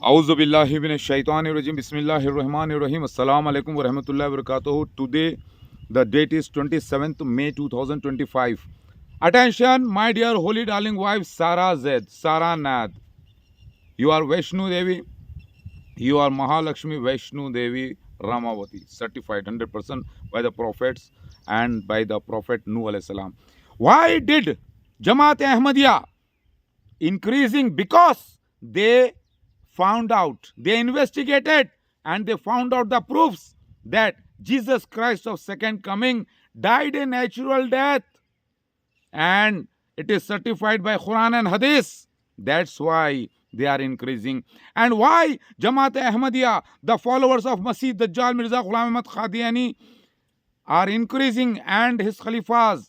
Auzubillahi minash-shaytanir-rajim. Bismillahir-rahmanir-rahim. Assalamu alaikum wa rahmatullahi wa barakatuh. Today, the date is 27th May 2025. Attention, my dear holy darling wife Sarah Zaid, Sarah Nad. You are Vaishnu Devi. You are Mahalakshmi Vaishnu Devi Ramavati, certified 100% by the prophets and by the prophet Nuh alayhi salam. Why did Jamaat Ahmadiyya increasing? Because they investigated and they found out the proofs that Jesus Christ of second coming died a natural death, and it is certified by Quran and Hadith. That's why they are increasing. And why Jamaat Ahmadiyya, the followers of Masih Dajjal Mirza Ghulam Ahmad Qadiani, are increasing and his Khalifas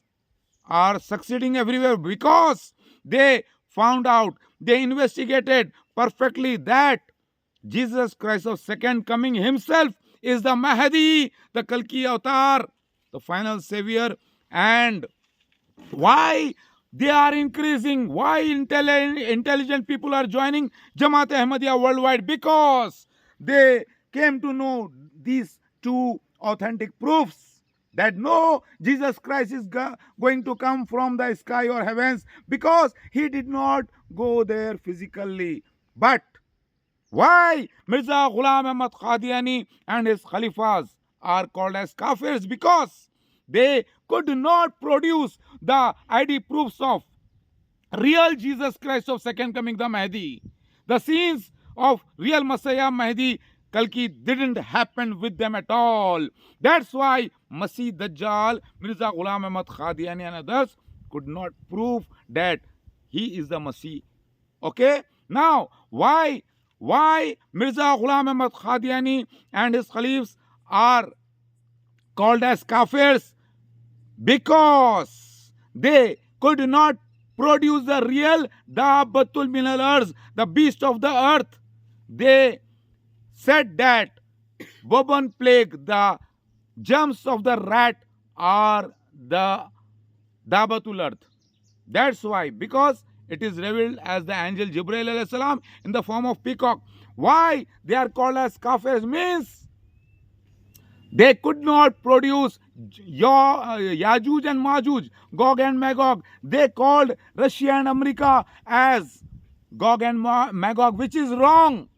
are succeeding everywhere? Because they found out, they investigated perfectly that Jesus Christ of second coming himself is the Mahdi, the Kalki Avatar, the final savior. And why they are increasing, why intelligent people are joining Jamaat Ahmadiyya worldwide? Because they came to know these two authentic proofs that no, Jesus Christ is going to come from the sky or heavens, because he did not go there physically. But why Mirza Ghulam Ahmad Qadiani and his Khalifas are called as Kafirs? Because they could not produce the ID proofs of real Jesus Christ of second coming, the Mahdi. The scenes of real Messiah Mahdi Kalki didn't happen with them at all. That's why Masih Dajjal, Mirza Ghulam Ahmad Qadiani and others could not prove that he is the Masih. Okay? Now, why Mirza Ghulam Ahmad Qadiani and his Khalifs are called as Kafirs? Because they could not produce the real Dabbatul Minal Arz, the beast of the earth. They said that bubon plague, the germs of the rat, are the Dabbatul earth. That's why, because it is revealed as the angel Jibreel alayhi salam in the form of peacock. Why they are called as Kafirs? Means they could not produce Yajuj and Majuj, Gog and Magog. They called Russia and America as Gog and Magog, which is wrong.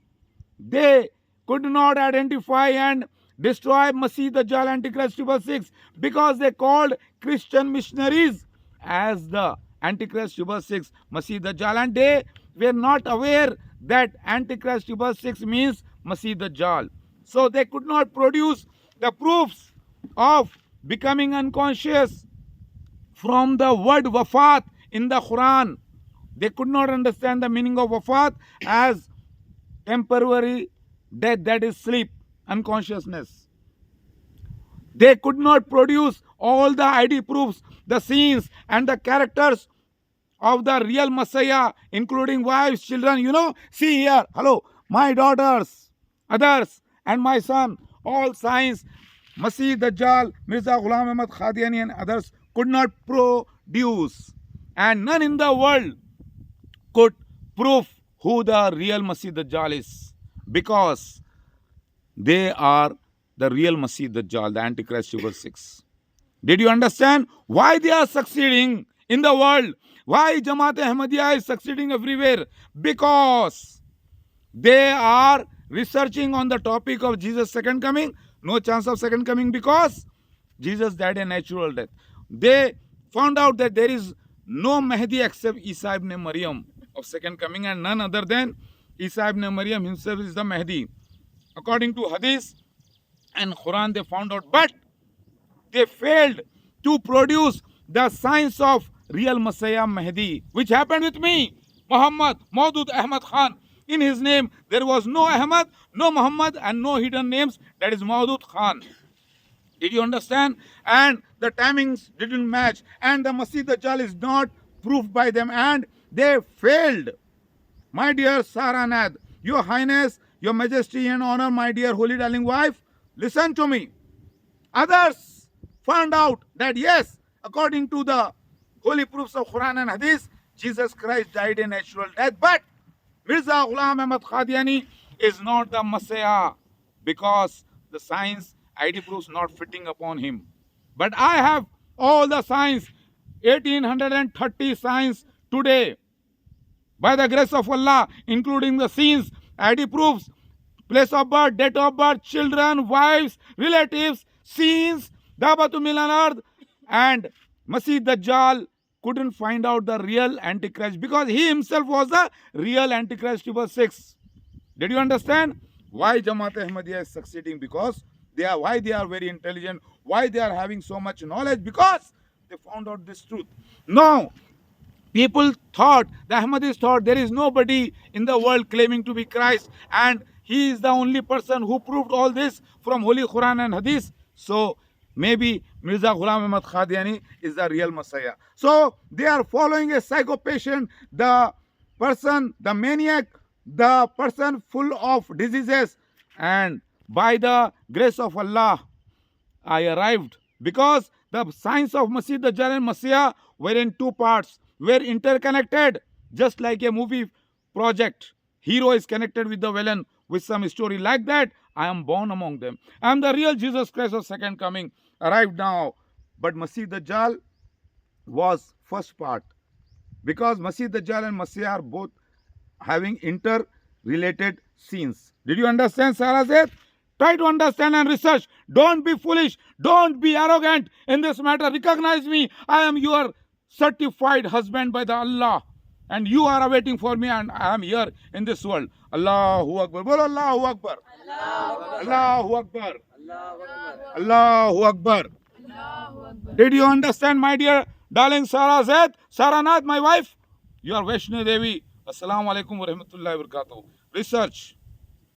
They could not identify and destroy Masih Dajjal Antichrist 666, because they called Christian missionaries as the Antichrist 666 Masih Dajjal, and they were not aware that Antichrist 666 means Masih Dajjal. So they could not produce the proofs of becoming unconscious from the word wafat in the Quran. They could not understand the meaning of wafat as temporary death, that is sleep, unconsciousness. They could not produce all the ID proofs, the scenes and the characters of the real Messiah, including wives, children. See here, hello, my daughters, others, and my son, all signs Masih Dajjal, Mirza Ghulam Ahmad Qadiani and others could not produce. And none in the world could prove who the real Masih Dajjal is, because they are the real Masih Dajjal, the Antichrist 666. Did you understand why they are succeeding in the world? Why Jamaat Ahmadiyya is succeeding everywhere? Because they are researching on the topic of Jesus' second coming. No chance of second coming, because Jesus died a natural death. They found out that there is no Mahdi except Isa ibn Maryam of second coming, and none other than Isa ibn Maryam himself is the Mahdi. According to Hadith and Quran, they found out, but they failed to produce the signs of real Messiah Mahdi, which happened with me, Muhammad Maudud Ahmad Khan. In his name, there was no Ahmad, no Muhammad, and no hidden names. That is Maudud Khan. Did you understand? And the timings didn't match, and the Masih Dajjal is not proved by them, and they failed. My dear Sarah Nad, Your Highness, Your Majesty and Honor, my dear holy darling wife, listen to me. Others found out that yes, according to the holy proofs of Quran and Hadith, Jesus Christ died a natural death. But Mirza Ghulam Ahmad Qadiani is not the Messiah because the science ID proofs not fitting upon him. But I have all the science, 1830 science today, by the grace of Allah, including the scenes, ID proofs, place of birth, date of birth, children, wives, relatives, scenes, Dabatul Milan Earth, and Masih Dajjal couldn't find out the real Antichrist because he himself was the real Antichrist number 6. Did you understand why Jamaat Ahmadiyya is succeeding? Because why they are very intelligent, why they are having so much knowledge, because they found out this truth. Now, people thought, the Ahmadis thought, there is nobody in the world claiming to be Christ, and he is the only person who proved all this from Holy Quran and Hadith. So maybe Mirza Ghulam Ahmad Qadiani is the real Messiah. So they are following a psycho patient, the person, the maniac, the person full of diseases, and by the grace of Allah, I arrived because the signs of Masih Dajjal and Messiah were in two parts, were interconnected, just like a movie project. Hero is connected with the villain with some story like that. I am born among them. I am the real Jesus Christ of second coming, arrived now. But Masih Dajjal was first part because Masih Dajjal and Messiah are both having interrelated scenes. Did you understand, Sarah Zaid? Try to understand and research. Don't be foolish. Don't be arrogant in this matter. Recognize me. I am your certified husband by the Allah. And you are awaiting for me, and I am here in this world. Allahu Akbar. Bolo Allahu Akbar. Allahu Akbar. Allahu Akbar. Did you understand, my dear darling Sarah Zaid? Saranath, my wife? You are Vaishnavi Devi. Assalamu alaikum wa rahmatullahi wa barakatuh. Research.